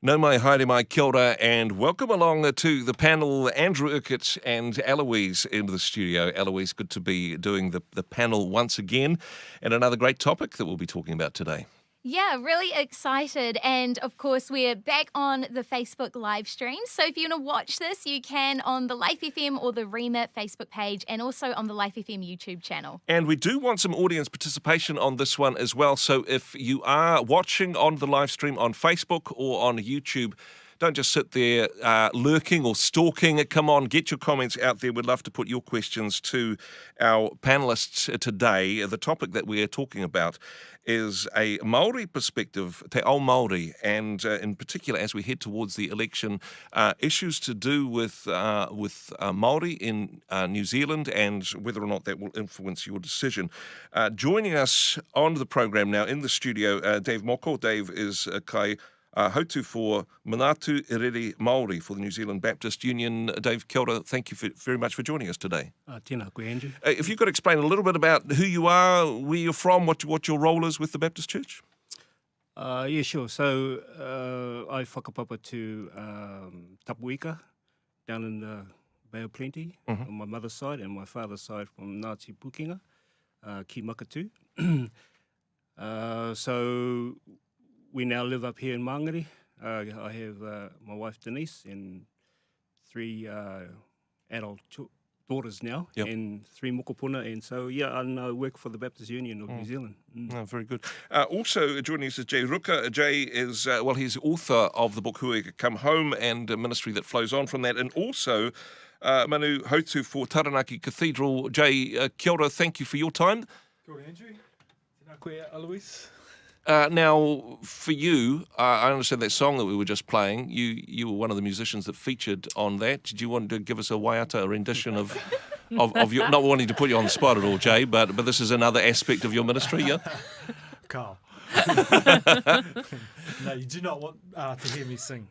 No mai, haere mai, kia ora, and welcome along to the panel, Andrew Urquhart and Eloise in the studio. Eloise, good to be doing the panel once again, and another great topic that we'll be talking about today. Yeah, really excited. And of course, we're back on the Facebook live stream. So if you want to watch this, you can on the Life FM or the Remit Facebook page and also on the Life FM YouTube channel. And we do want some audience participation on this one as well. So if you are watching on the live stream on Facebook or on YouTube, don't just sit there lurking or stalking. Come on, get your comments out there. We'd love to put your questions to our panellists today. The topic that we are talking about is a Māori perspective, te ao Māori, and in particular, as we head towards the election, issues to do with Māori in New Zealand and whether or not that will influence your decision. Joining us on the program now in the studio, David Moko. Dave is kai hautu for Manatu Irere Māori for the New Zealand Baptist Union. Dave, kia ora, thank you very much for joining us today. Tēnā koe, Andrew. If you could explain a little bit about who you are, where you're from, what your role is with the Baptist Church? Yeah, sure. So I whakapapa to Tapuika down in the Bay of Plenty on my mother's side and my father's side from Ngāti Pukenga, ki Makatu. So we now live up here in Māngere. I have my wife Denise and three adult daughters now, and three mokopuna, and so and I work for the Baptist Union of New Zealand. Oh, very good. Also joining us is Jay Ruka. Jay is he's author of the book Ruka Come Home and a ministry that flows on from that, and also Manu Hautu for Taranaki Cathedral. Jay, kia ora, thank you for your time. Kia ora, Andrew. Tēnā koe, Eloise. Now, for you, I understand that song that we were just playing. You were one of the musicians that featured on that. Did you want to give us a waiata, a rendition of your, not wanting to put you on the spot at all, Jay, but this is another aspect of your ministry, yeah? Carl. No, you do not want to hear me sing.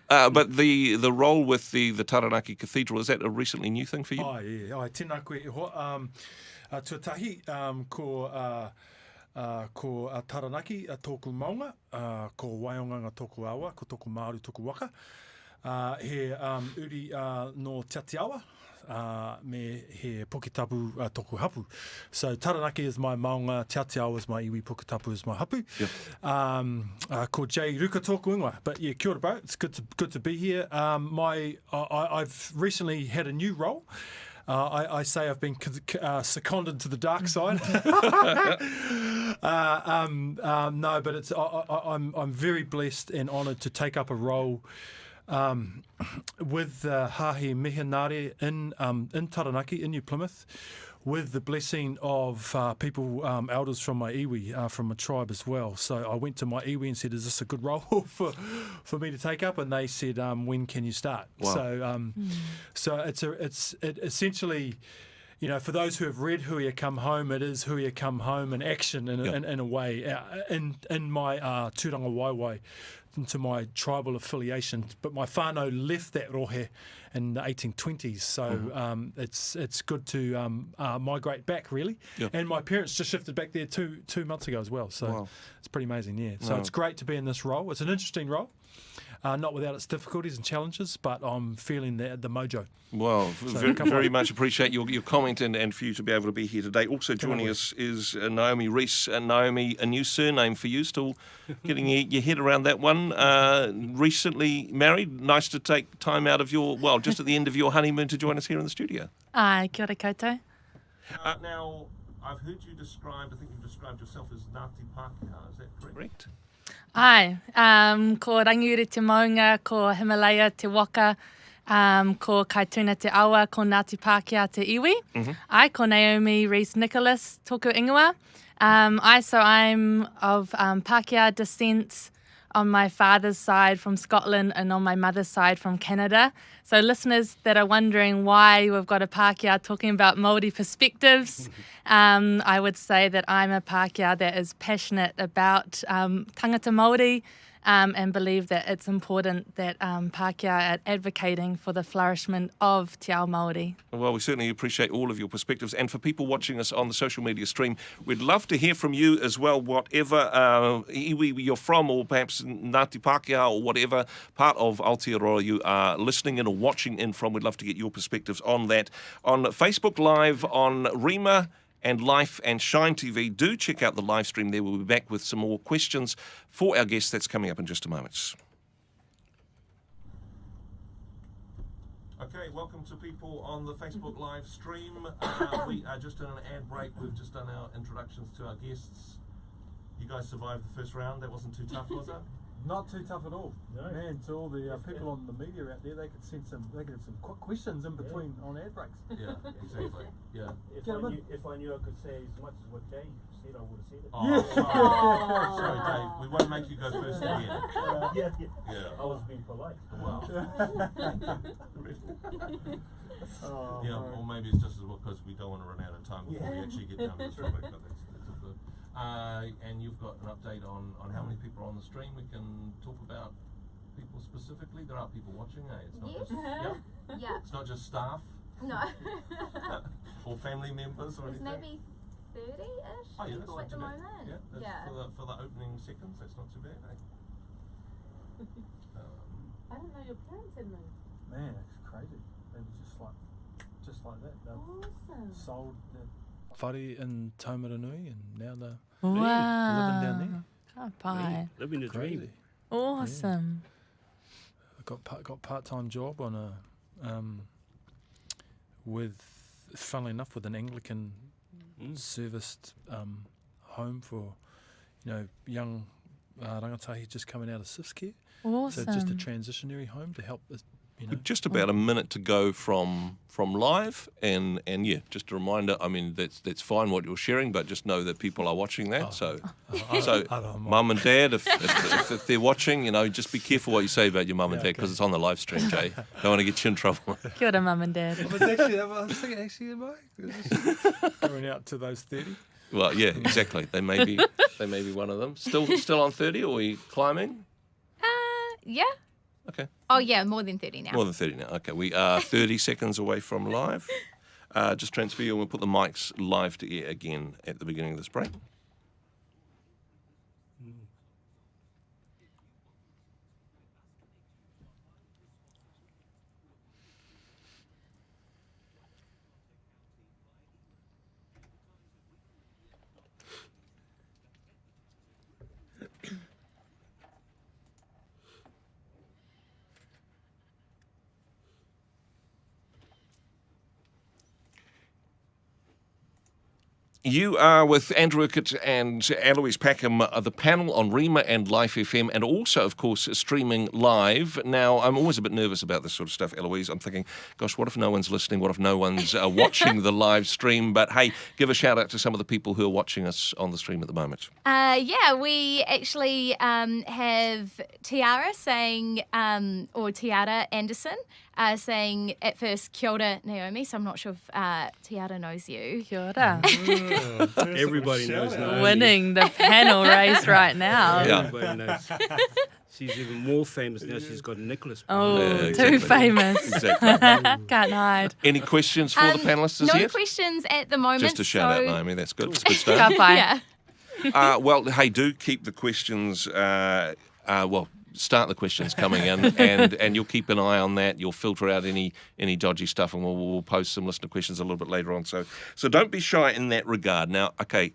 But the role with the Taranaki Cathedral, is that a recently new thing for you? Oh, yeah. Tēnā koe. Tuatahi ko Taranaki tōku maunga, ko Waionga tōku awa, ko tōku Māori tōku waka. He uri no Tiatiawa, me he Puketapu tōku hapu. So Taranaki is my maunga, Tiatiawa is my iwi, Puketapu is my hapu. Yep. Ko Jay Ruka tōku ingoa. But yeah, kia ora bro, it's good to be here. I've recently had a new role. I say I've been seconded to the dark side. No, but it's I'm very blessed and honoured to take up a role with Hahe Mihanare in Taranaki, in New Plymouth, with the blessing of people, elders from my iwi, from a tribe as well. So I went to my iwi and said, is this a good role for me to take up? And they said, when can you start? Wow. So it's essentially, you know, for those who have read Hui Come Home, it is Hui Come Home in action in a way, in my tūranga waiwai, into my tribal affiliation. But my whānau left that rohe in the 1820s, so it's good to migrate back, really. Yep. And my parents just shifted back there two months ago as well, so it's pretty amazing, yeah. So it's great to be in this role. It's an interesting role. Not without its difficulties and challenges, but I'm feeling the mojo. Well, so very much appreciate your comment and for you to be able to be here today. Also joining us is Naomi Reese. Naomi, a new surname for you, still getting your head around that one. Recently married, nice to take time out of just at the end of your honeymoon to join us here in the studio. Kia ora koutou. Now, I've heard you described, I think you've described yourself as Ngāti Pākehā, is that correct? Ai, ko Rangiuri te Maunga, ko Himalaya te Waka, ko Kaituna te Awa, ko Ngāti Pākehā te Iwi. Ai, ko Naomi Reese Nicholas, tōku ingoa. I'm of Pākehā descent on my father's side from Scotland and on my mother's side from Canada. So listeners that are wondering why we've got a Pākehā talking about Māori perspectives, I would say that I'm a Pākehā that is passionate about tangata Māori, and believe that it's important that Pākehā are advocating for the flourishment of Te Ao Māori. Well, we certainly appreciate all of your perspectives. And for people watching us on the social media stream, we'd love to hear from you as well, whatever iwi you're from, or perhaps Ngāti Pākehā, or whatever part of Aotearoa you are listening in or watching in from. We'd love to get your perspectives on that. On Facebook Live, on Rima and Life and Shine TV. Do check out the live stream there. We'll be back with some more questions for our guests. That's coming up in just a moment. Okay, welcome to people on the Facebook live stream. We are just in an ad break. We've just done our introductions to our guests. You guys survived the first round. That wasn't too tough, was it? Not too tough at all. No. Man, to all the people on the media out there, they could have some quick questions in between on ad breaks. Yeah, exactly. Yeah. If I knew I could say as much as what Jay said, I would have said it. Oh, sorry, Dave. We won't make you go first again. I was being polite. Wow. Oh, yeah, or maybe it's just as well because we don't want to run out of time before we actually get down to this topic. But that's all good. And you've got an update on how many people are on the stream. We can talk about people specifically. There are people watching, eh? It's not just Yeah. It's not just staff. No. Or family members or There's anything. maybe 30-ish Oh, yeah, that's people not at the too bad. moment. Yeah, that's for the opening seconds. That's not too bad, eh? I don't know your parents in me. Man, it's crazy. They were just like that. They Awesome. sold the whare in Taumaranui, and now they're Wow. living down there. Ka pai. Living the dream. Crazy. Awesome. I got part-time job on a funnily enough, with an Anglican serviced home for young rangatahi just coming out of SIFS care. Awesome. So just a transitionary home to help us. Just about a minute to go from live, and yeah, just a reminder. I mean, that's fine what you're sharing, but just know that people are watching that. So mum and dad, if they're watching, just be careful what you say about your mum and dad, because it's on the live stream, Jay. Don't want to get you in trouble. Kia ora, mum and dad. I was thinking, going out to those 30. Well, yeah, exactly. They may be one of them. Still on 30, or are we climbing? Yeah. Okay. Oh, yeah, more than 30 now. More than 30 now. Okay, we are 30 seconds away from live. Just transfer you, and we'll put the mics live to air again at the beginning of this break. You are with Andrew Urquhart and Eloise Packham, the panel on Rima and Life FM, and also, of course, streaming live. Now, I'm always a bit nervous about this sort of stuff, Eloise. I'm thinking, gosh, what if no one's listening? What if no one's watching the live stream? But hey, give a shout out to some of the people who are watching us on the stream at the moment. Yeah, we actually have Tiara saying, or Tiara Anderson, saying at first, kia ora, Naomi. So I'm not sure if Tiara knows you. Kia ora. Everybody knows Naomi. Winning the panel race right now. Yeah. Everybody knows. She's even more famous now. She's got Nicholas. Oh, Yeah, too exactly. famous. Exactly. Can't hide. Any questions for the panellists No yet? questions at the moment. Just a shout out, Naomi. That's good. It's good stuff. Ka pai. Yeah. Well, hey, do keep the questions. Start the questions coming in, and you'll keep an eye on that. You'll filter out any dodgy stuff, and we'll post some listener questions a little bit later on. So don't be shy in that regard. Now, okay,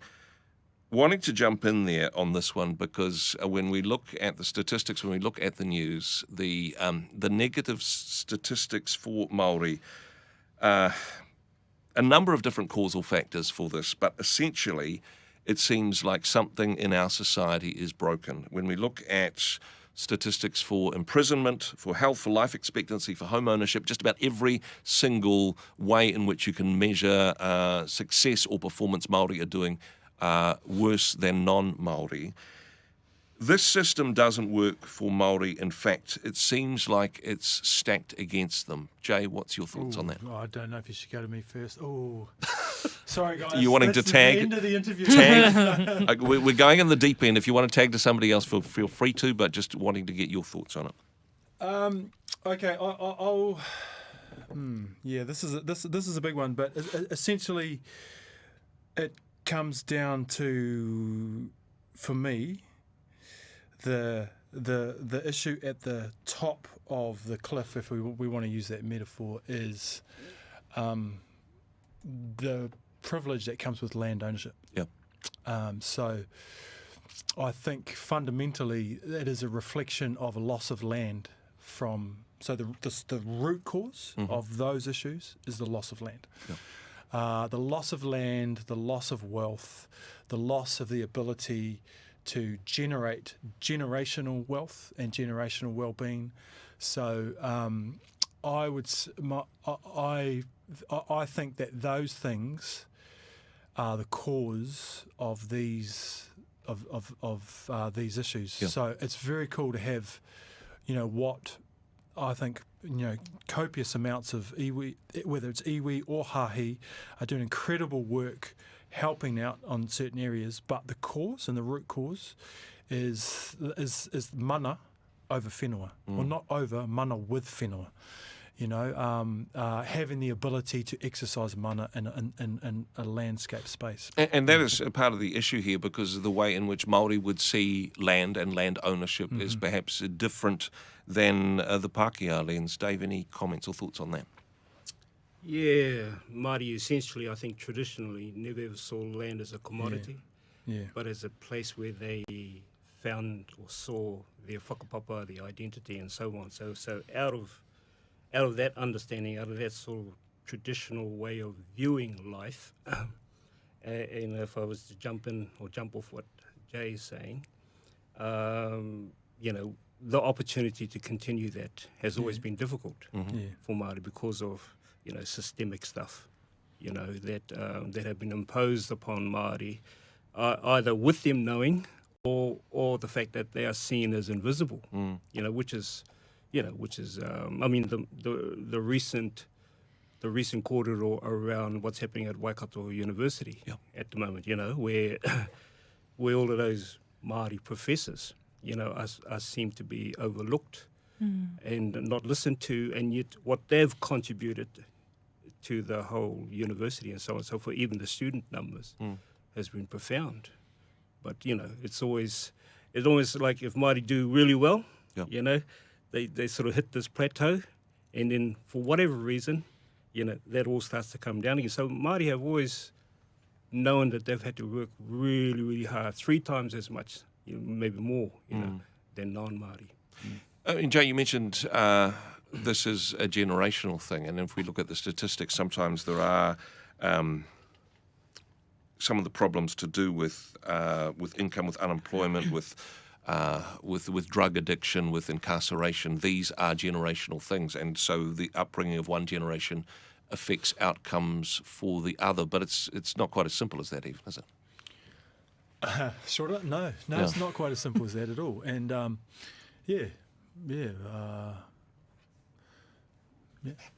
wanting to jump in there on this one, because when we look at the statistics, when we look at the news, the negative statistics for Māori, a number of different causal factors for this, but essentially, it seems like something in our society is broken. When we look at statistics for imprisonment, for health, for life expectancy, for home ownership, just about every single way in which you can measure success or performance, Māori are doing worse than non-Māori. This system doesn't work for Māori. In fact, it seems like it's stacked against them. Jay, what's your thoughts on that? I don't know if you should go to me first. Oh, Sorry, guys. You wanting This to tag? Is the end of the interview. Tag. We're going in the deep end. If you want to tag to somebody else, feel free to, but just wanting to get your thoughts on it. Okay, I'll yeah, this is a big one, but essentially, it comes down to, for me, the issue at the top of the cliff, if we want to use that metaphor, is the privilege that comes with land ownership. Yep. So I think fundamentally it is a reflection of a loss of land from. So the root cause of those issues is the loss of land. Yep. The loss of land, the loss of wealth, the loss of the ability to generate generational wealth and generational well-being. So I think that those things are the cause of these these issues. Yeah. So it's very cool to have, what I think, copious amounts of iwi, whether it's iwi or hahi, are doing incredible work helping out on certain areas, but the cause and the root cause is mana over whenua, or not over, mana with whenua. Having the ability to exercise mana in a landscape space. And that is a part of the issue here, because of the way in which Māori would see land and land ownership is perhaps different than the Pākehā lens. Dave, any comments or thoughts on that? Yeah, Māori essentially, I think, traditionally never ever saw land as a commodity, but as a place where they found or saw their whakapapa, their identity, and so on. So out of that understanding, out of that sort of traditional way of viewing life, and if I was to jump in or jump off what Jay is saying, the opportunity to continue that has always been difficult for Māori because of, systemic stuff, that have been imposed upon Māori, either with them knowing or the fact that they are seen as invisible, which is I mean the recent corridor around what's happening at Waikato University at the moment, where all of those Māori professors, are seem to be overlooked and not listened to, and yet what they've contributed to the whole university and so on and so forth, even the student numbers, has been profound. But, it's always like if Māori do really well, they sort of hit this plateau, and then for whatever reason, that all starts to come down again. So Māori have always known that they've had to work really, really hard, 3 times as much, maybe more, than non-Māori. And Jay, you mentioned this is a generational thing, and if we look at the statistics, sometimes there are some of the problems to do with income, with unemployment, with drug addiction, with incarceration. These are generational things, and so the upbringing of one generation affects outcomes for the other. But it's not quite as simple as that, even, is it? Sort of. No, it's not quite as simple as that at all. And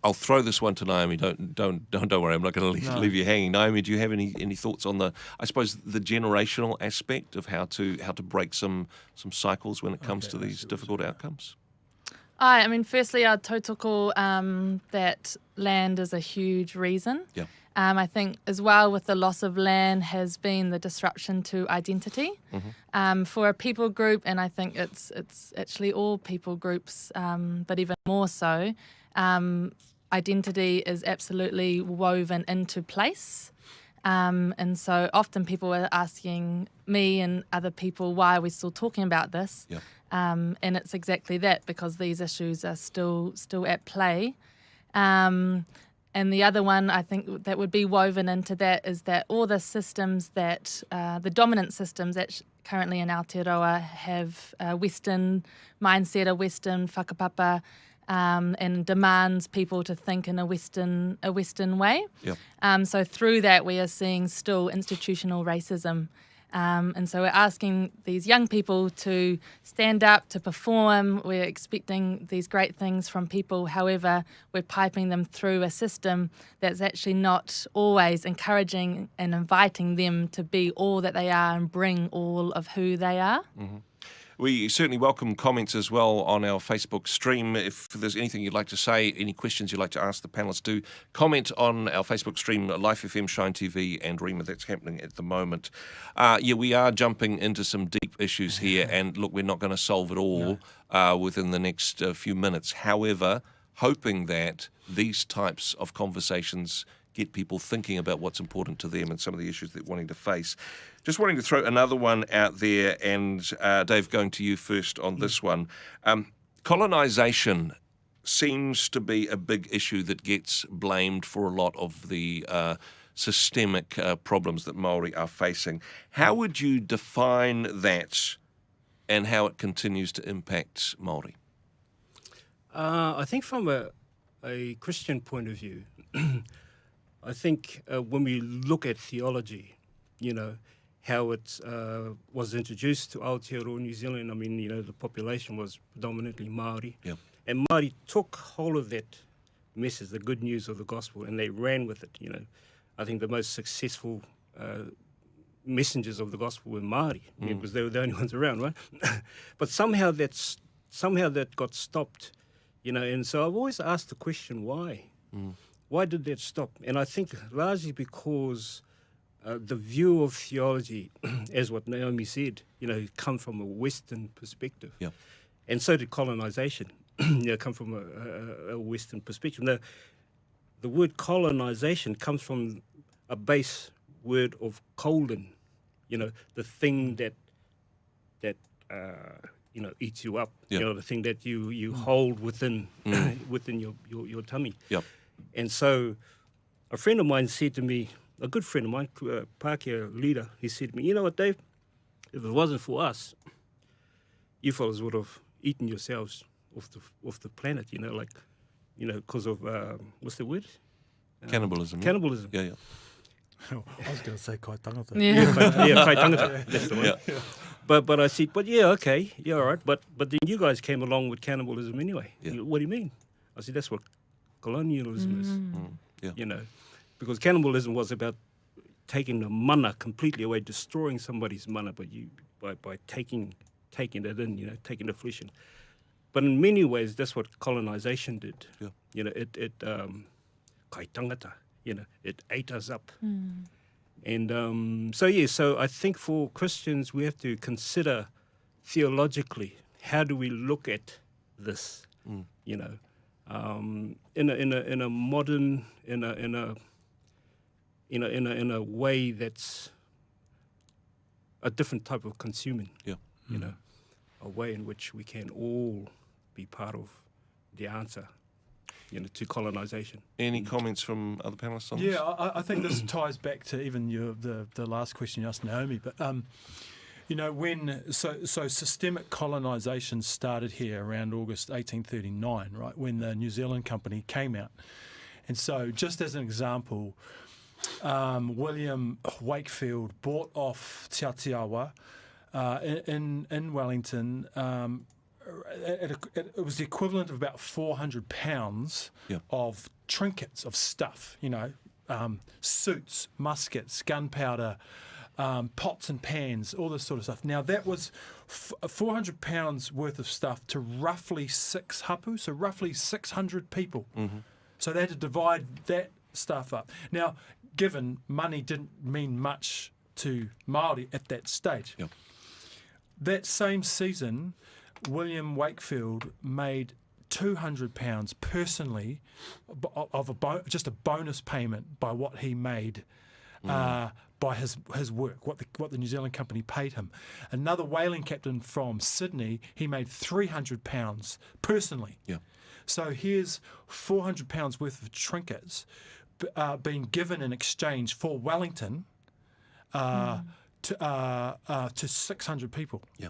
I'll throw this one to Naomi. Don't worry. I'm not going to leave you hanging. Naomi, do you have any thoughts on the generational aspect of how to break some cycles when it comes to these difficult outcomes? I mean, firstly, our tautoko, that land is a huge reason. Yeah. I think as well with the loss of land has been the disruption to identity for a people group, and I think it's actually all people groups, but even more so. Identity is absolutely woven into place. And so often people are asking me and other people, why are we still talking about this? Yeah. And it's exactly that, because these issues are still at play. And the other one I think that would be woven into that is that all the systems that, the dominant systems that currently in Aotearoa have a Western mindset, a Western whakapapa, and demands people to think in a Western way. Yep. So through that we are seeing still institutional racism, And so we're asking these young people to stand up, to perform. We're expecting these great things from people. However, we're piping them through a system that's actually not always encouraging and inviting them to be all that they are and bring all of who they are. Mm-hmm. We certainly welcome comments as well on our Facebook stream. If there's anything you'd like to say, any questions you'd like to ask the panellists, do comment on our Facebook stream, Life FM, Shine TV and Rima. That's happening at the moment. We are jumping into some deep issues here, and look, we're not going to solve it all within the next few minutes. However, hoping that these types of conversations get people thinking about what's important to them and some of the issues they're wanting to face. Just wanting to throw another one out there, and Dave, going to you first on this one. Colonisation seems to be a big issue that gets blamed for a lot of the systemic problems that Māori are facing. How would you define that and how it continues to impact Māori? I think from a Christian point of view, I think when we look at theology, how it was introduced to Aotearoa New Zealand, I mean, the population was predominantly Māori. Yep. And Māori took hold of that message, the good news of the gospel, and they ran with it, I think the most successful messengers of the gospel were Māori, because they were the only ones around, right? But somehow that got stopped, and so I've always asked the question, why? Why did that stop? And I think largely because the view of theology, as what Naomi said, come from a Western perspective. Yep. And so did colonisation, come from a Western perspective. Now, the word colonisation comes from a base word of colon, the thing that eats you up, Yep. the thing that you hold within within your tummy. Yep. And so a friend of mine said to me, a good friend of mine, Packham leader, he said to me, you know what, Dave, if it wasn't for us, you fellas would have eaten yourselves off the planet, because of, what's the word? Cannibalism. Cannibalism. Yeah. I was going to say kai tangata. Kai tangata, that's the one. Yeah. But I said, okay, all right, but then you guys came along with cannibalism anyway. Yeah. What do you mean? I said, that's what colonialism is. Yeah. Because cannibalism was about taking the mana completely away, destroying somebody's mana, but by taking it in, taking the flesh in. But in many ways, that's what colonisation did. Yeah. It kai tangata, it ate us up. And so I think for Christians, we have to consider theologically, how do we look at this, in a modern, in a way that's a different type of consuming. Yeah. A way in which we can all be part of the answer, to colonisation. Any comments from other panellists on this? Yeah, I think this ties back to even the last question you asked Naomi, but so systemic colonisation started here around August 1839, right, when the New Zealand Company came out. And so just as an example, William Wakefield bought off Te Atiawa in Wellington. It was the equivalent of about £400 of trinkets, of stuff, suits, muskets, gunpowder, pots and pans, all this sort of stuff. Now, that was £400 worth of stuff to roughly 6 hapu, so roughly 600 people. Mm-hmm. So they had to divide that stuff up. Now, given money didn't mean much to Māori at that stage, that same season, William Wakefield made £200 personally of just a bonus payment by what he made by his work, what the New Zealand Company paid him. Another whaling captain from Sydney, he made £300 personally. Yeah. So here's £400 worth of trinkets being given in exchange for Wellington to 600 people. Yeah.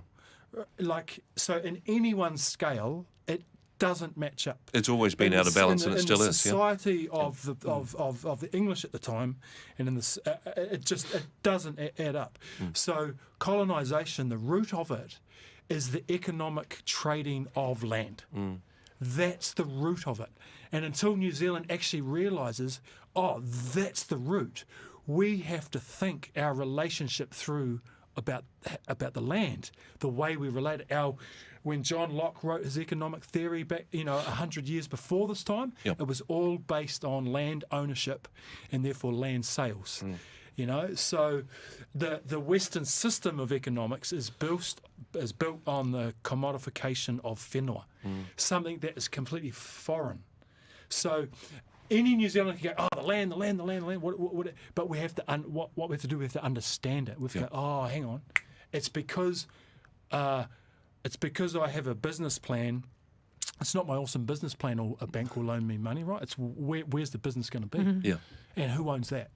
So in anyone's scale, it doesn't match up. It's always been out of balance, and it still in the is. society of the English at the time, and in this, it doesn't add up. So colonisation, the root of it, is the economic trading of land. That's the root of it. And until New Zealand actually realises, oh, that's the root, we have to think our relationship through about the land, the way we relate it. When John Locke wrote his economic theory back, 100 years before this time, it was all based on land ownership and therefore land sales. So the Western system of economics is built on the commodification of whenua, something that is completely foreign. So any New Zealander can go, oh, the land. But we have to what we have to do, we have to understand it. We have to go, oh, hang on, it's because I have a business plan. It's not my awesome business plan or a bank will loan me money, right? It's where's the business going to be? And who owns that?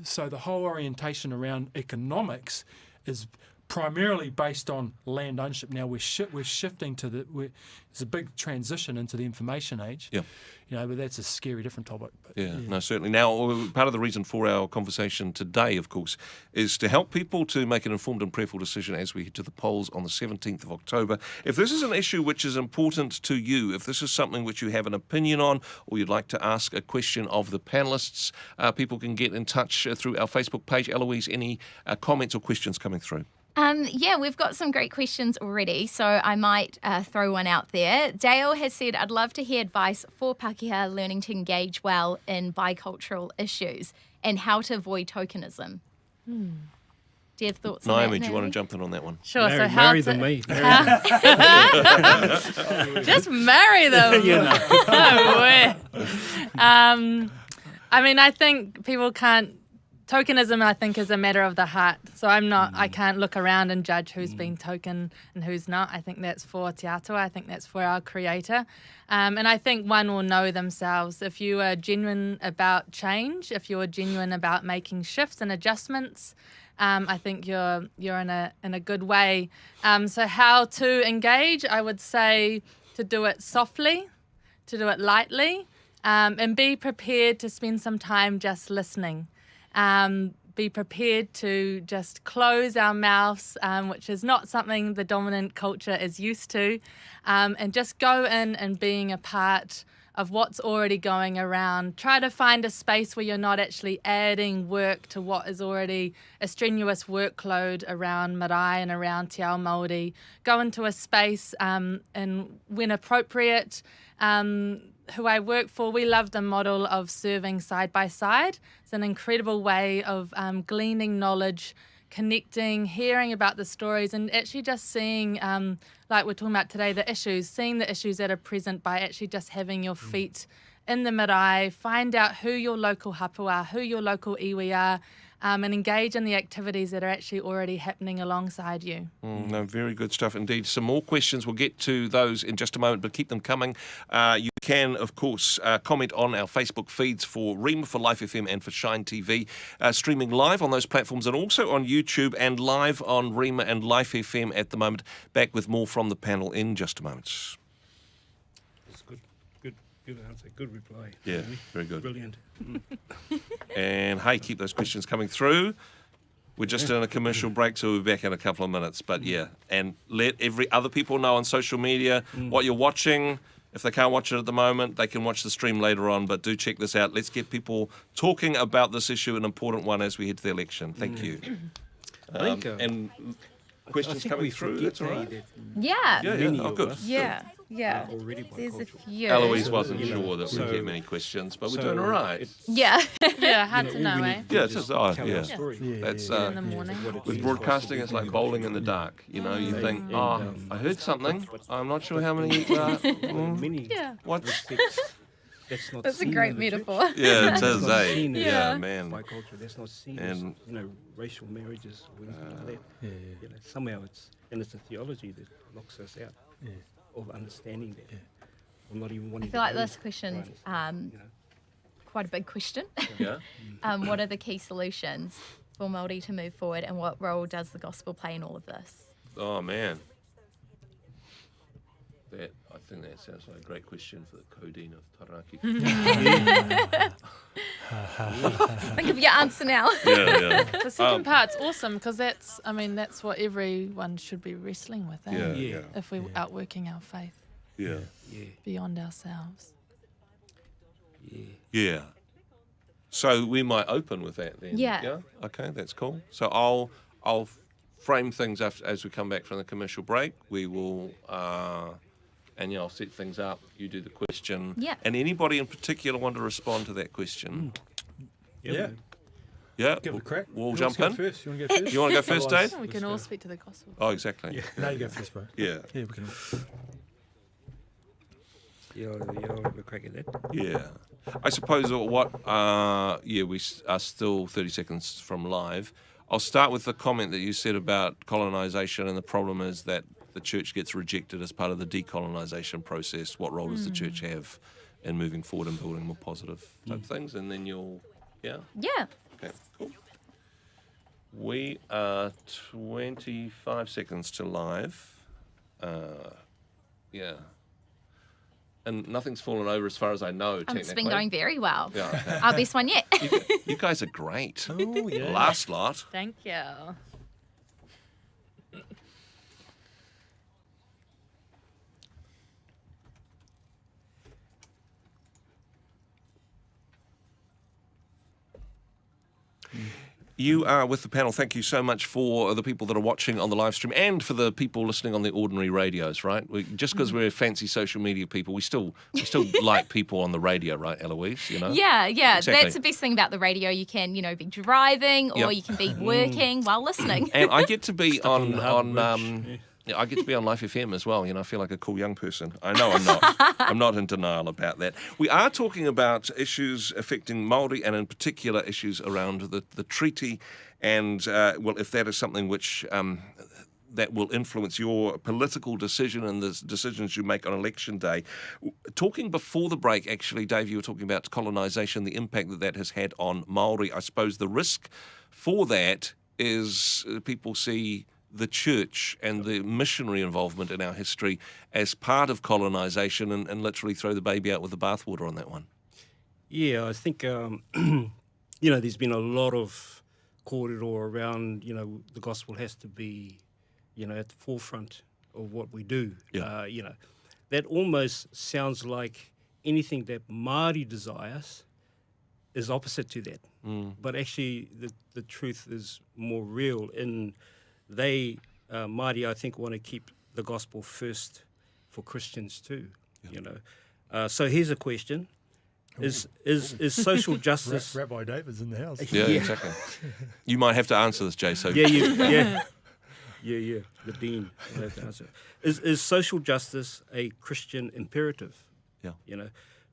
So the whole orientation around economics is primarily based on land ownership. Now we're shifting to there's a big transition into the information age. But that's a scary different topic. But, no, certainly. Now, part of the reason for our conversation today, of course, is to help people to make an informed and prayerful decision as we head to the polls on the 17th of October. If this is an issue which is important to you, if this is something which you have an opinion on, or you'd like to ask a question of the panellists, people can get in touch through our Facebook page. Eloise, any comments or questions coming through? We've got some great questions already, so I might throw one out there. Dale has said, I'd love to hear advice for Pākehā learning to engage well in bicultural issues and how to avoid tokenism. Do you have thoughts on that? Naomi, do you want to jump in on that one? Sure. Marry them, me. Just marry them. No way. I think people can't. Tokenism, I think, is a matter of the heart. So I can't look around and judge who's being token and who's not. I think that's for Te Atua. I think that's for our Creator. And I think one will know themselves. If you are genuine about change, if you're genuine about making shifts and adjustments, I think you're in a good way. So how to engage? I would say to do it softly, to do it lightly, and be prepared to spend some time just listening. Be prepared to just close our mouths, which is not something the dominant culture is used to, and just go in and being a part of what's already going around. Try to find a space where you're not actually adding work to what is already a strenuous workload around marae and around te ao Māori. Go into a space and when appropriate, who I work for, we love the model of serving side by side. It's an incredible way of gleaning knowledge, connecting, hearing about the stories, and actually just seeing, like we're talking about today, seeing the issues that are present by actually just having your feet in the marae, find out who your local hapu are, who your local iwi are, and engage in the activities that are actually already happening alongside you. No, very good stuff indeed. Some more questions. We'll get to those in just a moment, but keep them coming. You can, of course, comment on our Facebook feeds for Rima, for Life FM and for Shine TV, streaming live on those platforms and also on YouTube and live on Rima and Life FM at the moment. Back with more from the panel in just a moment. Good answer, good reply. Yeah, very good. Brilliant. And hey, keep those questions coming through. We're just in a commercial break, so we'll be back in a couple of minutes. But yeah, and let every other people know on social media what you're watching. If they can't watch it at the moment, they can watch the stream later on. But do check this out. Let's get people talking about this issue, an important one as we head to the election. Thank you. I think, and questions coming through. That's all right. Yeah. Oh, good. Yeah. Already There's a few. Eloise wasn't sure that we'd get many questions, but we're doing all right. Yeah. Yeah, hard to know, eh? Yeah, it's just, Yeah. That's In the morning. with broadcasting, it's like bowling in the dark. You know, you think, I heard something. I'm not sure how many. Many. Yeah. What? That's not That's a seen great in the church. metaphor. Yeah, it That's is, not eh? seen in Yeah, man. By culture, that's not seen And- as, racial marriages or anything like that. Somehow it's a theology that locks us out of understanding that. Or not even wanting I feel like to know this question, right. quite a big question. Yeah. What are the key solutions for Māori to move forward, and what role does the gospel play in all of this? Oh man. I think that sounds like a great question for the Codeine of Taranaki. Think of your answer now. yeah. The second part's awesome because that's what everyone should be wrestling with, eh? Yeah. If we're outworking our faith Yeah. beyond ourselves. Yeah. So we might open with that then. Yeah. Yeah. Okay, that's cool. So I'll frame things as we come back from the commercial break. We will, and I'll set things up. You do the question. Yeah. And anybody in particular want to respond to that question? Yeah. Yeah. Give it a crack. We'll Who jump wants to in. go first? You want to go first? You want to go first, Dave? We can all speak to the gospel. Oh, exactly. No, you go first, bro. Yeah. Yeah, we can. You'll have a crack at that. Yeah. I suppose we are still 30 seconds from live. I'll start with the comment that you said about colonisation, and the problem is that the church gets rejected as part of the decolonisation process. What role does the church have in moving forward and building more positive type things? And then Yeah. okay, cool. We are 25 seconds to live. Yeah. And nothing's fallen over as far as I know, technically. It's been going very well. Yeah, okay. Our best one yet. You guys are great. Oh, yeah. Last lot. Thank you. You are with the panel. Thank you so much for the people that are watching on the live stream and for the people listening on the ordinary radios, right? Just because we're fancy social media people, we still like people on the radio, right, Eloise? You know? Yeah. Exactly. That's the best thing about the radio. You can, be driving or you can be working while listening. And I get to be on Yeah. I get to be on Life FM as well. I feel like a cool young person. I know I'm not. I'm not in denial about that. We are talking about issues affecting Māori, and in particular issues around the treaty, and if that is something which that will influence your political decision and the decisions you make on election day. Talking before the break, actually, Dave, you were talking about colonisation, the impact that has had on Māori. I suppose the risk for that is people see the church and the missionary involvement in our history as part of colonisation and literally throw the baby out with the bathwater on that one. Yeah, I think, there's been a lot of corridor around, the gospel has to be, at the forefront of what we do. Yeah. That almost sounds like anything that Māori desires is opposite to that. But actually, the truth is more real in they, Māori, I think, want to keep the gospel first for Christians too. So here's a question: Is social justice? Rabbi David's in the house. Yeah, exactly. You might have to answer this, Jay. So Yeah. The dean will have to answer. Is social justice a Christian imperative? Yeah.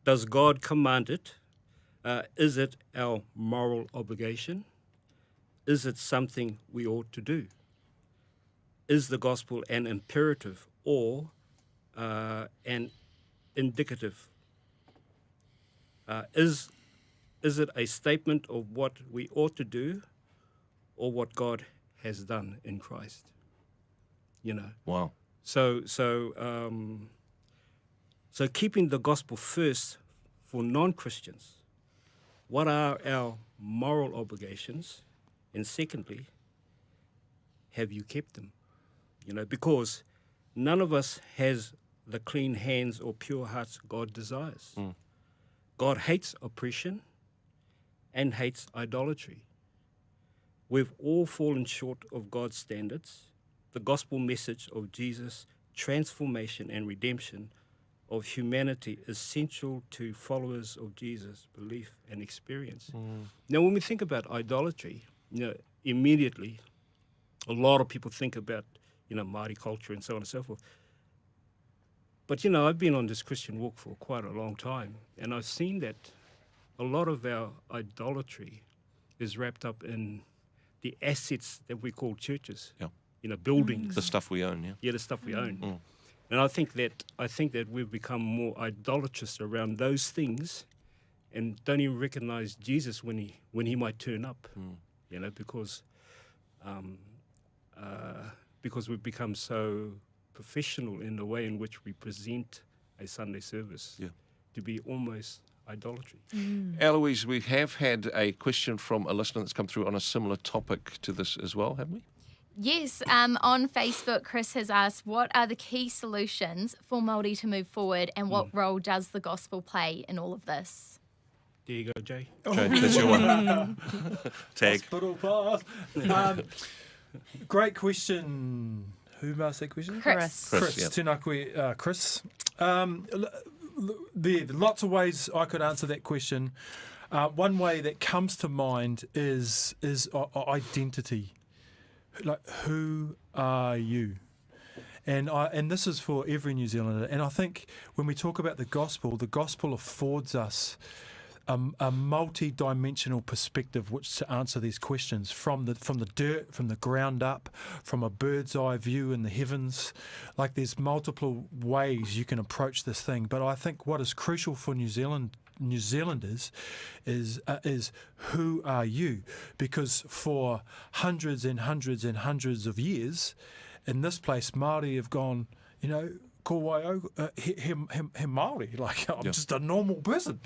Does God command it? Is it our moral obligation? Is it something we ought to do? Is the gospel an imperative or an indicative? Is it a statement of what we ought to do or what God has done in Christ? Wow. So keeping the gospel first for non-Christians, what are our moral obligations? And secondly, have you kept them? Because none of us has the clean hands or pure hearts God desires. God hates oppression and hates idolatry. We've all fallen short of God's standards. The gospel message of Jesus' transformation and redemption of humanity is essential to followers of Jesus' belief and experience. Now, when we think about idolatry, immediately a lot of people think about, Māori culture and so on and so forth. But, I've been on this Christian walk for quite a long time, and I've seen that a lot of our idolatry is wrapped up in the assets that we call churches. Yeah. Buildings. The stuff we own, yeah. Yeah, the stuff we own. And I think that we've become more idolatrous around those things and don't even recognize Jesus when he might turn up. Because we've become so professional in the way in which we present a Sunday service to be almost idolatry. Eloise, we have had a question from a listener that's come through on a similar topic to this as well, haven't we? Yes, on Facebook, Chris has asked, what are the key solutions for Māori to move forward, and what role does the gospel play in all of this? There you go, Jay. Jay, that's your one. Tag. Hospital pass. Great question. Who asked that question? Chris. Chris, yeah. Tēnā koe, Chris. There are lots of ways I could answer that question. One way that comes to mind is identity. Like, who are you? And this is for every New Zealander. And I think when we talk about the gospel affords us a multi-dimensional perspective which to answer these questions from the dirt, from the ground up, from a bird's eye view in the heavens. Like, there's multiple ways you can approach this thing. But I think what is crucial for New Zealanders is who are you? Because for hundreds and hundreds and hundreds of years in this place, Māori have gone, ko wai he Māori, like, I'm just a normal person,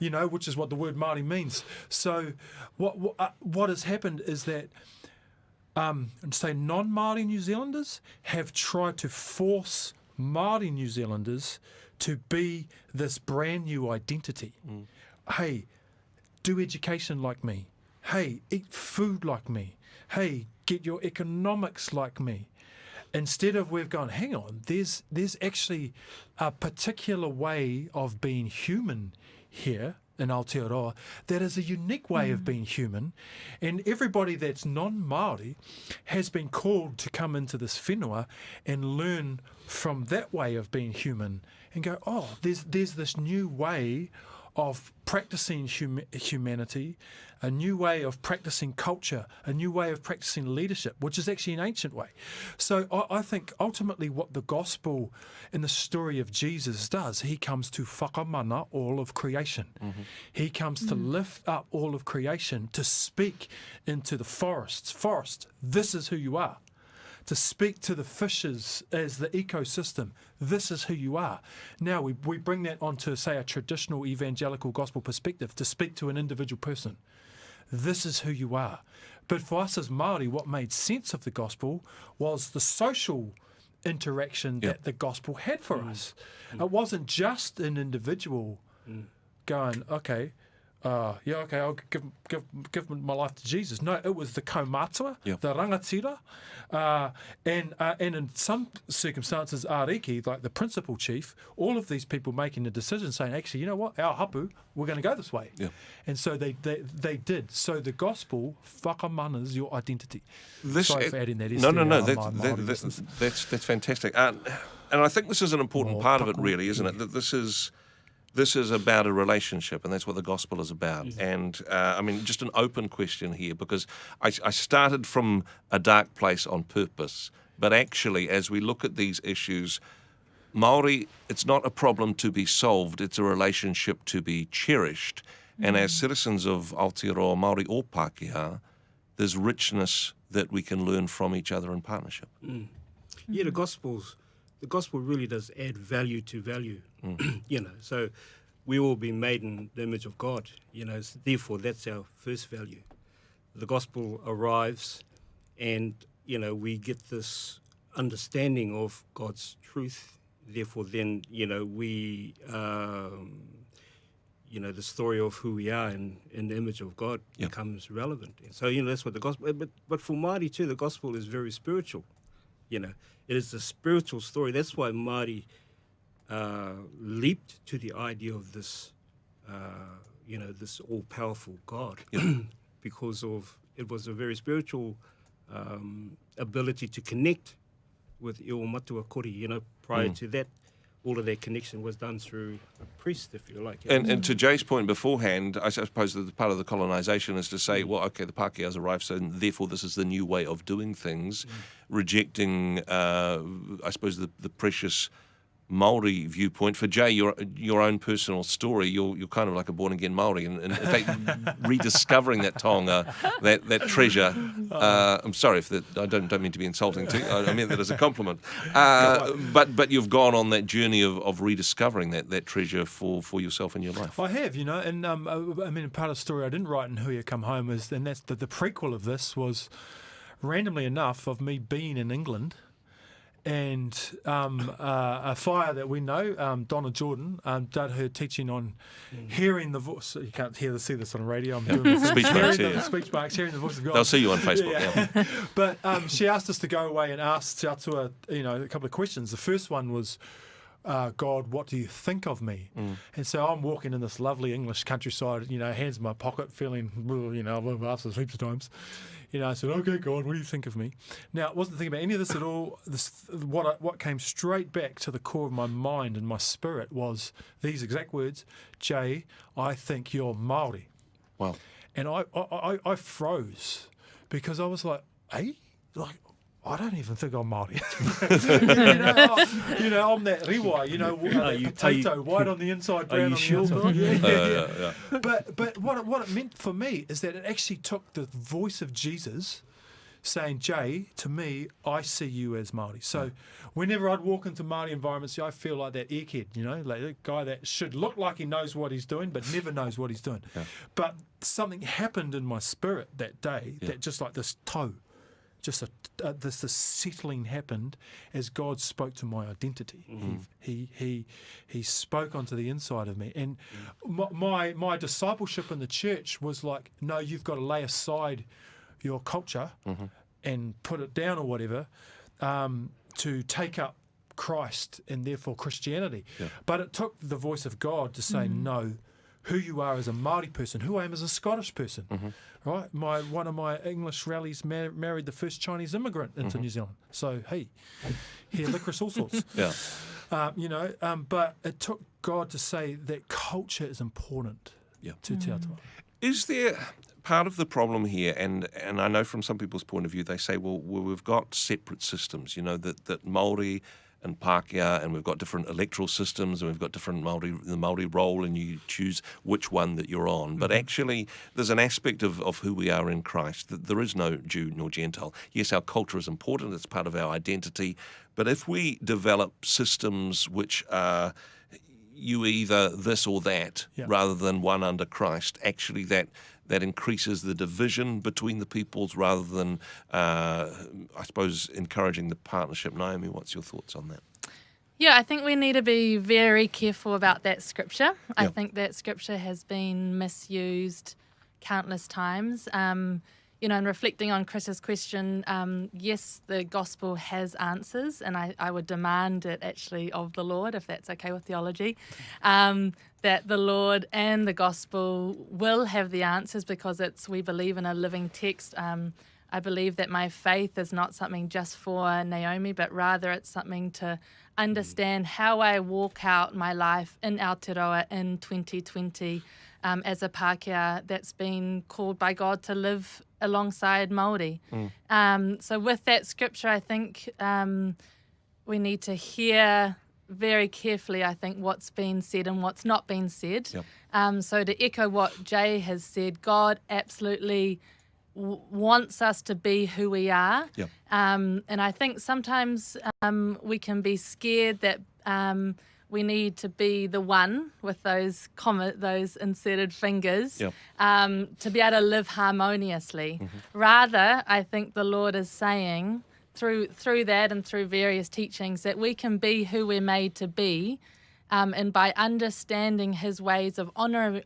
which is what the word Māori means. So what has happened is that say non-Māori New Zealanders have tried to force Māori New Zealanders to be this brand new identity. Hey, do education like me. Hey, eat food like me. Hey, get your economics like me. Instead of, we've gone, hang on, there's actually a particular way of being human here in Aotearoa that is a unique way of being human, and everybody that's non-Māori has been called to come into this whenua and learn from that way of being human and go, oh, there's this new way of practicing humanity, a new way of practicing culture, a new way of practicing leadership, which is actually an ancient way. So I think ultimately what the gospel in the story of Jesus does, he comes to whakamana all of creation. He comes to lift up all of creation, to speak into the forests. Forest, this is who you are. To speak to the fishes as the ecosystem. This is who you are. Now we bring that onto, say, a traditional evangelical gospel perspective, to speak to an individual person. This is who you are. But for us as Māori, what made sense of the gospel was the social interaction that the gospel had for us. It wasn't just an individual going, okay, I'll give my life to Jesus. No, it was the kaumātua, the rangatira, and in some circumstances, ariki, like the principal chief, all of these people making a decision saying, actually, you know what, our hapu, we're going to go this way. And so they did. So the gospel whakamanas your identity. Sorry for adding that. No, that's fantastic. And I think this is an important part of it, really, isn't it? That this is about a relationship, and that's what the gospel is about. And I mean, just an open question here, because I started from a dark place on purpose. But actually, as we look at these issues, Māori, it's not a problem to be solved, it's a relationship to be cherished. And as citizens of Aotearoa, Māori or Pākehā, there's richness that we can learn from each other in partnership. Yeah, the gospel really does add value to value. So we all been made in the image of God, so therefore that's our first value. The gospel arrives and, we get this understanding of God's truth. Therefore then, we, the story of who we are in the image of God becomes relevant. And so, that's what the gospel, but for Māori too, the gospel is very spiritual. It is a spiritual story. That's why Māori leaped to the idea of this, this all-powerful God, because of it was a very spiritual ability to connect with Eo Matua Kori. Prior to that, all of their connection was done through a priest, if you like. And to Jay's point beforehand, I suppose that part of the colonisation is to say, well, okay, the Pākehās arrived, so therefore this is the new way of doing things, rejecting, I suppose, the precious Māori viewpoint. For Jay, your own personal story, you're kind of like a born-again Māori, and in fact, rediscovering that taonga, that treasure. I'm sorry if that. I don't mean to be insulting to you. I mean that as a compliment. But you've gone on that journey of rediscovering that treasure for yourself in your life. I have, and I mean, part of the story I didn't write in Hui Come Home is, and that's the prequel of this was, randomly enough, of me being in England. And a fire that we know, Donna Jordan, did her teaching on hearing the voice. You can't see this on the radio. I'm doing Speech marks, speech marks, hearing the voice of God. They'll see you on Facebook. Yeah. But she asked us to go away and ask Te Atua, a couple of questions. The first one was, God, what do you think of me? And so I'm walking in this lovely English countryside, hands in my pocket, feeling, I've asked this heaps of times. I said, okay, God, what do you think of me? Now, I wasn't thinking about any of this at all. What came straight back to the core of my mind and my spirit was these exact words: Jay, I think you're Māori. Wow. And I froze because I was like, hey? I don't even think I'm Māori. I'm that riwa, potato, white on the inside, brown on the outside. Yeah. But what it meant for me is that it actually took the voice of Jesus saying, Jay, to me, I see you as Māori. So whenever I'd walk into Māori environments, I feel like that egghead, like that guy that should look like he knows what he's doing, but never knows what he's doing. Yeah. But something happened in my spirit that day that just like this toe. Just this settling happened as God spoke to my identity. He spoke onto the inside of me, and my discipleship in the church was like, no, you've got to lay aside your culture and put it down or whatever to take up Christ and therefore Christianity. Yeah. But it took the voice of God to say no. Who you are as a Māori person, who I am as a Scottish person, right? One of my English rallies married the first Chinese immigrant into New Zealand. So, hey, here, licorice, all sorts. But it took God to say that culture is important to Te Atua. Is there part of the problem here, and I know from some people's point of view, they say, well we've got separate systems, that Māori and Pākehā, and we've got different electoral systems, and we've got different the Māori role, and you choose which one that you're on. But actually, there's an aspect of who we are in Christ, that there is no Jew nor Gentile. Yes, our culture is important, it's part of our identity, but if we develop systems which are you either this or that, rather than one under Christ, actually that increases the division between the peoples rather than, I suppose, encouraging the partnership. Naomi, what's your thoughts on that? Yeah, I think we need to be very careful about that scripture. I think that scripture has been misused countless times. And reflecting on Chris's question, yes, the gospel has answers, and I would demand it actually of the Lord, if that's okay with theology, that the Lord and the gospel will have the answers because we believe in a living text. I believe that my faith is not something just for Naomi, but rather it's something to understand how I walk out my life in Aotearoa in 2020 as a Pākehā that's been called by God to live alongside Māori. So with that scripture, I think we need to hear very carefully, I think, what's been said and what's not been said. So to echo what Jay has said, God absolutely wants us to be who we are. And I think sometimes we can be scared that we need to be the one with those inserted fingers to be able to live harmoniously. Rather, I think the Lord is saying through that and through various teachings that we can be who we're made to be, and by understanding His ways of honouring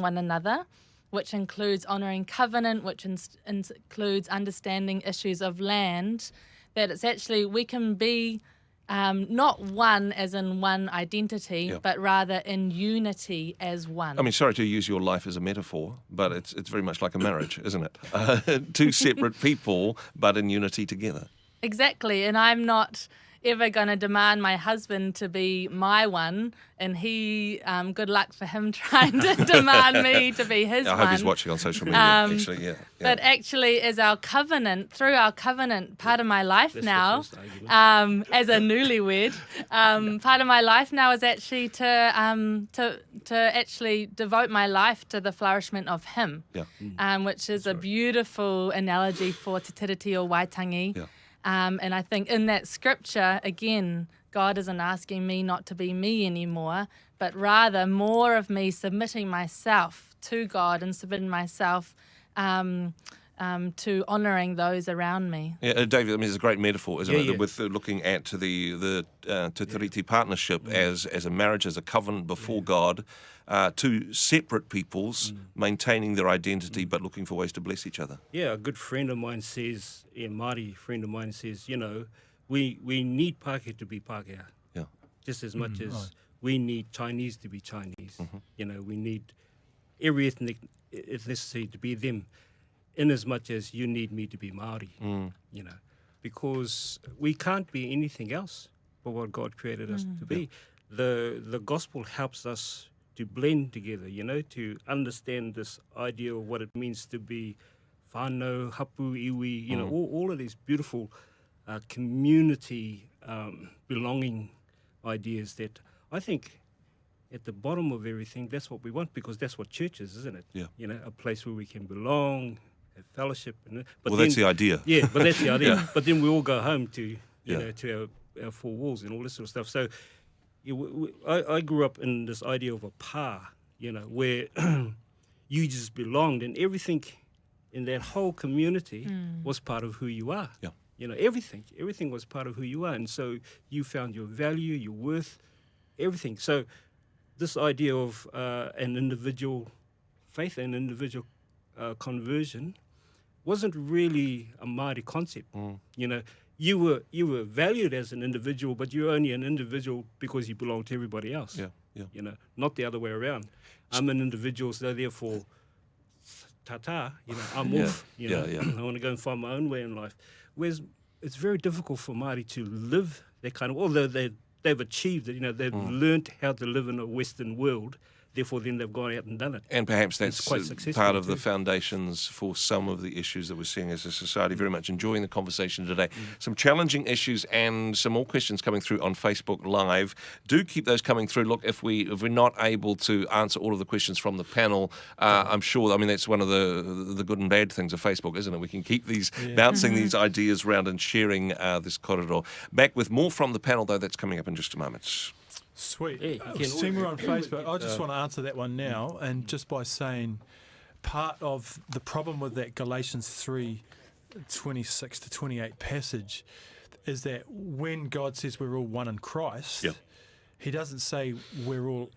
one another, which includes honouring covenant, which includes understanding issues of land, that it's actually we can be not one as in one identity, but rather in unity as one. I mean, sorry to use your life as a metaphor, but it's very much like a marriage, isn't it? Two separate people, but in unity together. Exactly, and I'm not, ever going to demand my husband to be my one, and he, good luck for him trying to demand me to be his I one. hope he's watching on social media, actually, yeah. But actually, as our covenant, through our covenant, part of my life That's now, the first argument. as a newlywed, part of my life now is actually to actually devote my life to the flourishment of him, which is a beautiful analogy for Te Tiriti o Waitangi. Yeah. And I think in that scripture, again, God isn't asking me not to be me anymore, but rather more of me submitting myself to God and submitting myself to honouring those around me. Yeah, David, I mean, it's a great metaphor, isn't it? Yeah. With looking at the Te Tiriti partnership as a marriage, as a covenant before God, two separate peoples maintaining their identity but looking for ways to bless each other. Yeah, a good friend of mine says, a Māori friend of mine says, we need Pākehā to be Pākehā, Yeah. just as much as we need Chinese to be Chinese. We need every ethnicity to be them, in as much as you need me to be Māori, because we can't be anything else but what God created us to be. The gospel helps us to blend together, to understand this idea of what it means to be whānau, hapu, iwi, all of these beautiful community belonging ideas that I think at the bottom of everything, that's what we want, because that's what church is, isn't it? Yeah. A place where we can belong, have fellowship. But That's the idea. Yeah, but that's the idea. Yeah. But then we all go home to, Yeah. to our four walls and all this sort of stuff. So I grew up in this idea of a pā, where you just belonged, and everything in that whole community was part of who you are. Yeah. Everything was part of who you are. And so you found your value, your worth, everything. So this idea of an individual faith and individual conversion wasn't really a Māori concept. You were valued as an individual, but you're only an individual because you belong to everybody else. Yeah. Not the other way around. I'm an individual, so therefore, tata, I'm off. I want to go and find my own way in life. Whereas it's very difficult for Māori to live that kind of, although they've achieved it, they've learned how to live in a Western world. Therefore, then they've gone out and done it. And perhaps that's quite successful part of too. the foundations for some of the issues that we're seeing as a society. Very much enjoying the conversation today. Some challenging issues and some more questions coming through on Facebook Live. Do keep those coming through. Look, if we're not able to answer all of the questions from the panel, I'm sure, that's one of the good and bad things of Facebook, isn't it? We can keep these bouncing these ideas around and sharing this corridor. Back with more from the panel, though. That's coming up in just a moment. Sweet. Yeah, Seeing we're on Facebook, I just want to answer that one now, and just by saying part of the problem with that Galatians 3:26 to 28 passage is that when God says we're all one in Christ, he doesn't say we're all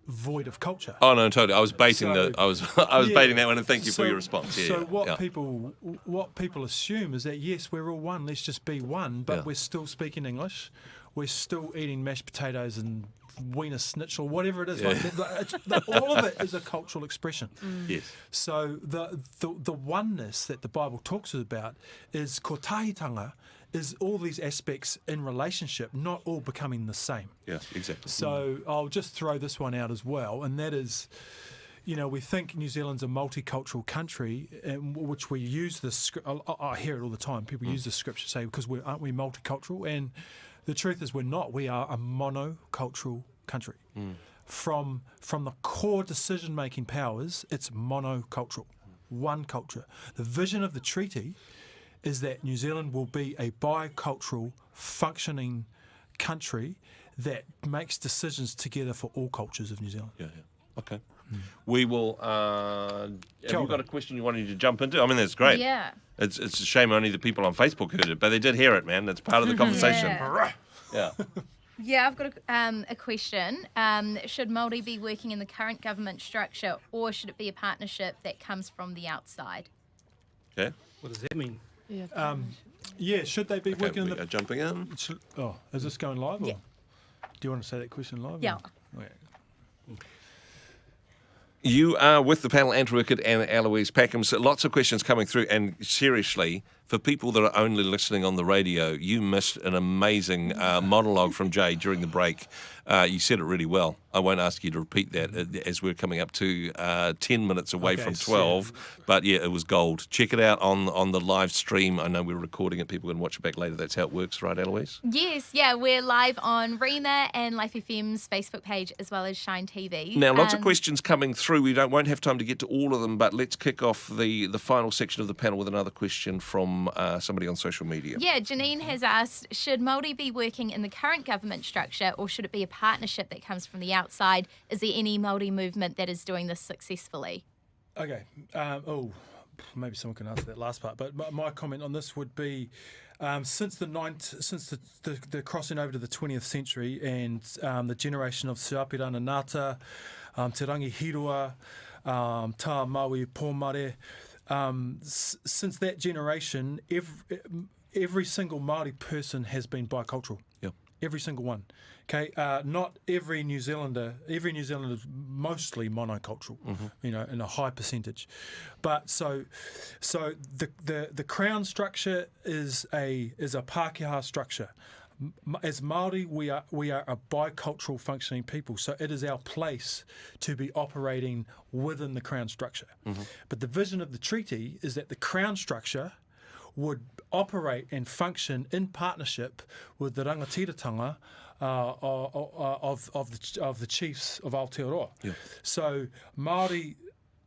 void of culture. Oh no, totally. I was baiting I was baiting that one, and thank you for your response. What people assume is that yes, we're all one. Let's just be one, but we're still speaking English. We're still eating mashed potatoes and Wiener Schnitzel, whatever it is. All of it is a cultural expression. Yes. So the oneness that the Bible talks about is kotahitanga, is all these aspects in relationship, not all becoming the same. Yeah, exactly. So I'll just throw this one out as well, and that is, we think New Zealand's a multicultural country, in which we use this. I hear it all the time. People use the scripture to say, because aren't we multicultural? And the truth is we're not. We are a monocultural country. From the core decision-making powers, it's monocultural, one culture. The vision of the treaty is that New Zealand will be a bicultural, functioning country that makes decisions together for all cultures of New Zealand. Yeah. Okay. We will. Have you got a question you wanted to jump into? That's great. Yeah. It's a shame only the people on Facebook heard it, but they did hear it, man. That's part of the conversation. Yeah. Yeah, I've got a question. Should Māori be working in the current government structure, or should it be a partnership that comes from the outside? Okay. What does that mean? Should they be working in the... Jumping in. Is this going live? Yeah. Or do you want to say that question live? Yeah. Okay. You are with the panel, Urquhart and Eloise Packham. So lots of questions coming through, and seriously, For people that are only listening on the radio, you missed an amazing monologue from Jay during the break. You said it really well. I won't ask you to repeat that as we're coming up to 10 minutes away from 12. But yeah, it was gold. Check it out on the live stream. I know we're recording it. People can watch it back later. That's how it works, right, Eloise? Yes, yeah, we're live on Rema and Life FM's Facebook page as well as Shine TV. Now, lots of questions coming through. We won't have time to get to all of them, but let's kick off the final section of the panel with another question from somebody on social media. Yeah, Janine has asked, should Māori be working in the current government structure or should it be a partnership that comes from the outside? Is there any Māori movement that is doing this successfully? Okay. Maybe someone can answer that last part. But my comment on this would be, since the crossing over to the 20th century and the generation of Siapirana Ngāta, Te Rangi Hirua, Tā Maui Pōmare, since that generation, every single Māori person has been bicultural. Yep. Every single one. Okay, not every New Zealander. Every New Zealander is mostly monocultural, in a high percentage. But so the crown structure is a Pākehā structure. As Māori, we are a bicultural functioning people, so it is our place to be operating within the crown structure. But the vision of the treaty is that the crown structure would operate and function in partnership with the rangatiratanga of the chiefs of Aotearoa. Yeah. So Māori,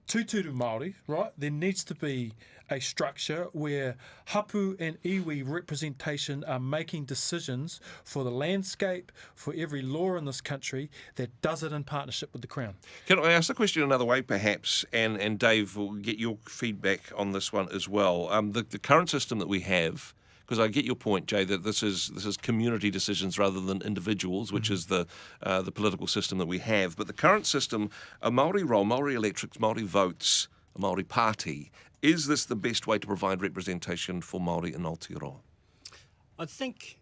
tūturu Māori, right? There needs to be a structure where hapu and iwi representation are making decisions for the landscape, for every law in this country that does it in partnership with the Crown. Can I ask the question another way, perhaps? And Dave, will get your feedback on this one as well. The current system that we have, because I get your point, Jay, that this is community decisions rather than individuals, which is the political system that we have. But the current system, a Māori role, Māori electorates, Māori votes, a Māori party. Is this the best way to provide representation for Māori in Aotearoa? I think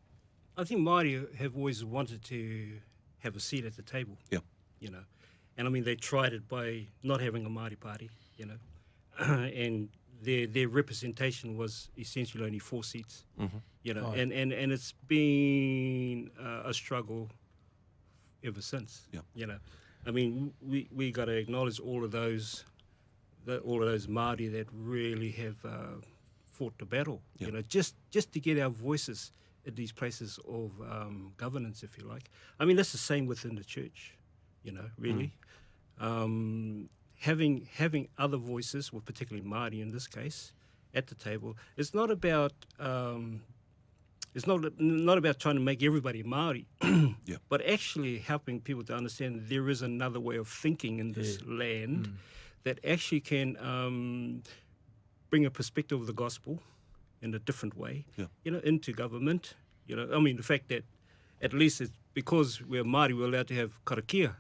Māori have always wanted to have a seat at the table. Yeah. And I mean they tried it by not having a Māori party, and their representation was essentially only 4 seats, and it's been a struggle ever since. Yeah. I mean we got to acknowledge all of those Māori that really have fought the battle, just to get our voices at these places of governance, if you like. I mean, that's the same within the church, really. Having other voices, well, particularly Māori in this case, at the table, it's not about trying to make everybody Māori, but actually helping people to understand there is another way of thinking in this land that actually can bring a perspective of the gospel in a different way, into government. I mean, the fact that at least it's because we're Māori, we're allowed to have karakia,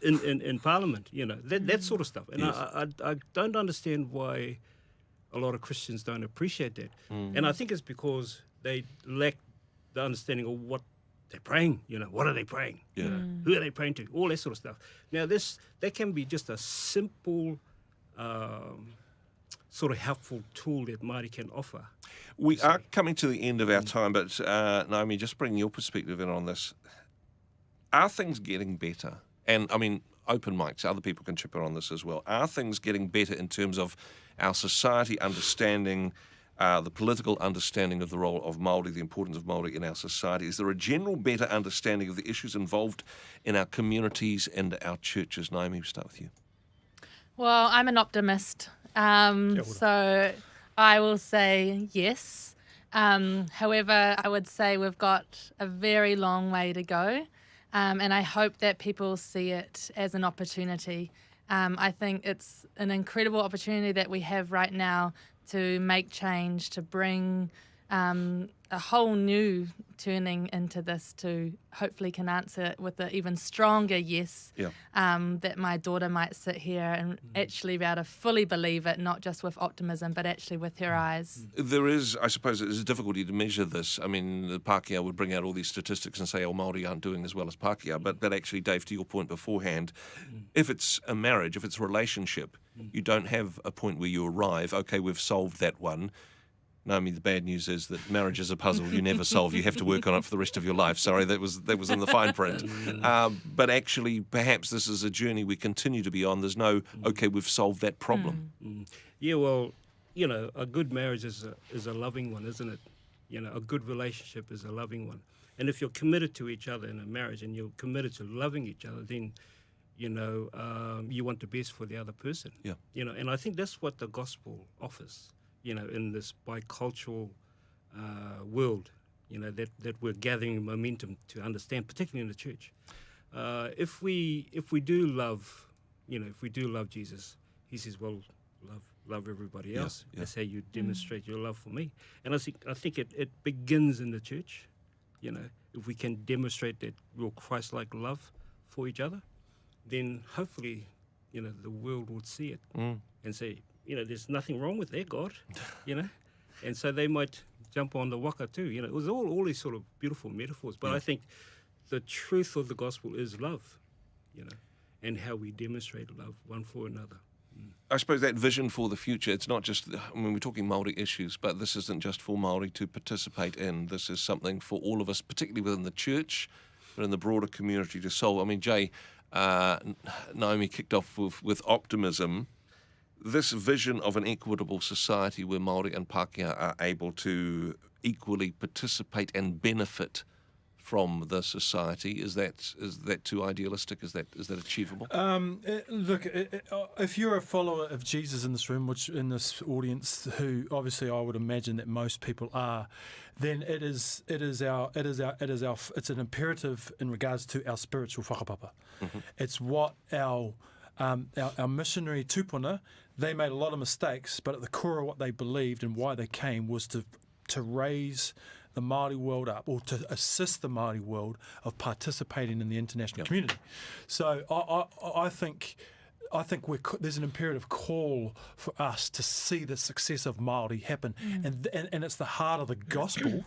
in Parliament, that sort of stuff. And I don't understand why a lot of Christians don't appreciate that. And I think it's because they lack the understanding of what they're praying, what are they praying? Who are they praying to? All that sort of stuff. Now, that can be just a simple, sort of helpful tool that Māori can offer. We are coming to the end of our time, but Naomi, just bring your perspective in on this. Are things getting better? And I mean, open mics, other people can chip in on this as well. Are things getting better in terms of our society understanding the political understanding of the role of Māori, the importance of Māori in our society? Is there a general better understanding of the issues involved in our communities and our churches? Naomi, we'll start with you. Well, I'm an optimist, so I will say yes. However, I would say we've got a very long way to go, and I hope that people see it as an opportunity. I think it's an incredible opportunity that we have right now to make change, to bring a whole new turning into this, to hopefully can answer it with an even stronger yes, that my daughter might sit here and actually be able to fully believe it, not just with optimism, but actually with her eyes. There is, I suppose, it is a difficulty to measure this. I mean, the Pākehā would bring out all these statistics and say, oh, Māori aren't doing as well as Pākehā. But actually, Dave, to your point beforehand, if it's a marriage, if it's a relationship, you don't have a point where you arrive, okay, we've solved that one. Naomi, the bad news is that marriage is a puzzle you never solve. You have to work on it for the rest of your life. Sorry, that was in the fine print. But actually, perhaps this is a journey we continue to be on. There's no, okay, we've solved that problem. Yeah, well, you know, a good marriage is a loving one, isn't it? You know, a good relationship is a loving one. And if you're committed to each other in a marriage and you're committed to loving each other, then, you know, you want the best for the other person. Yeah. You know, and I think that's what the gospel offers, you know, in this bicultural world, you know, that we're gathering momentum to understand, particularly in the church. If we do love, you know, if we do love Jesus, he says, well, love everybody else. Yeah. That's how you demonstrate your love for me. And I think it begins in the church, you know. If we can demonstrate that real Christ-like love for each other, then hopefully, you know, the world would see it and say, you know, there's nothing wrong with their God, you know. And so they might jump on the waka too. You know, it was all these sort of beautiful metaphors. But I think the truth of the gospel is love, you know, and how we demonstrate love one for another. I suppose that vision for the future, it's not just, I mean, we're talking Māori issues, but this isn't just for Māori to participate in. This is something for all of us, particularly within the church, but in the broader community to solve. I mean, Jay, Naomi kicked off with optimism. This vision of an equitable society where Māori and Pākehā are able to equally participate and benefit from the society, is that too idealistic? Is that achievable? Look, if you're a follower of Jesus in this room, which in this audience, who obviously I would imagine that most people are, then it's an imperative in regards to our spiritual whakapapa. It's what our missionary tupuna, they made a lot of mistakes, but at the core of what they believed and why they came was to raise the Māori world up, or to assist the Māori world of participating in the international community. So I think there's an imperative call for us to see the success of Māori happen, and it's the heart of the gospel,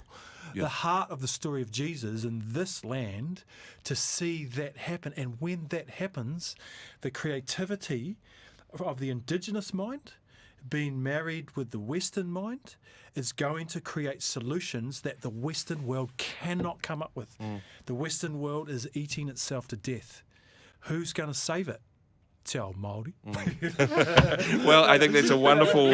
the heart of the story of Jesus in this land, to see that happen. And when that happens, the creativity of the indigenous mind being married with the Western mind is going to create solutions that the Western world cannot come up with. The Western world is eating itself to death. Who's going to save it? Te ao Māori. Well, I think that's a wonderful,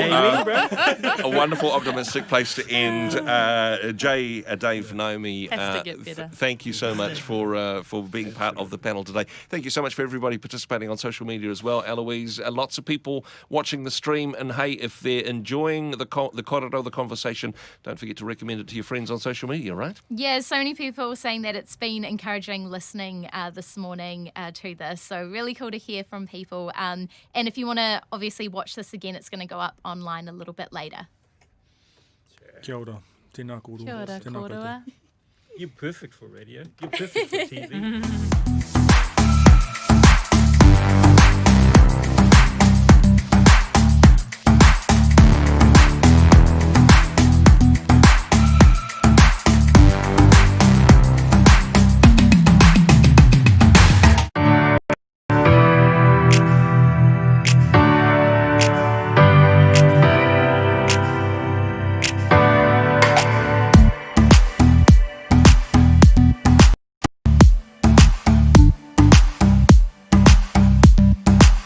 optimistic place to end. Jay, Dave, Naomi, Has to get better. Thank you so much for being part of the panel today. Thank you so much for everybody participating on social media as well. Eloise, lots of people watching the stream, and hey, if they're enjoying the korero, the conversation, don't forget to recommend it to your friends on social media, right? Yeah, so many people saying that it's been encouraging listening this morning to this. So really cool to hear from people. And if you want to obviously watch this again, it's going to go up online a little bit later. Kia ora. Tēnā kōrua. Kia ora, Tēnā koutou. kōrua. You're perfect for radio. You're perfect for TV.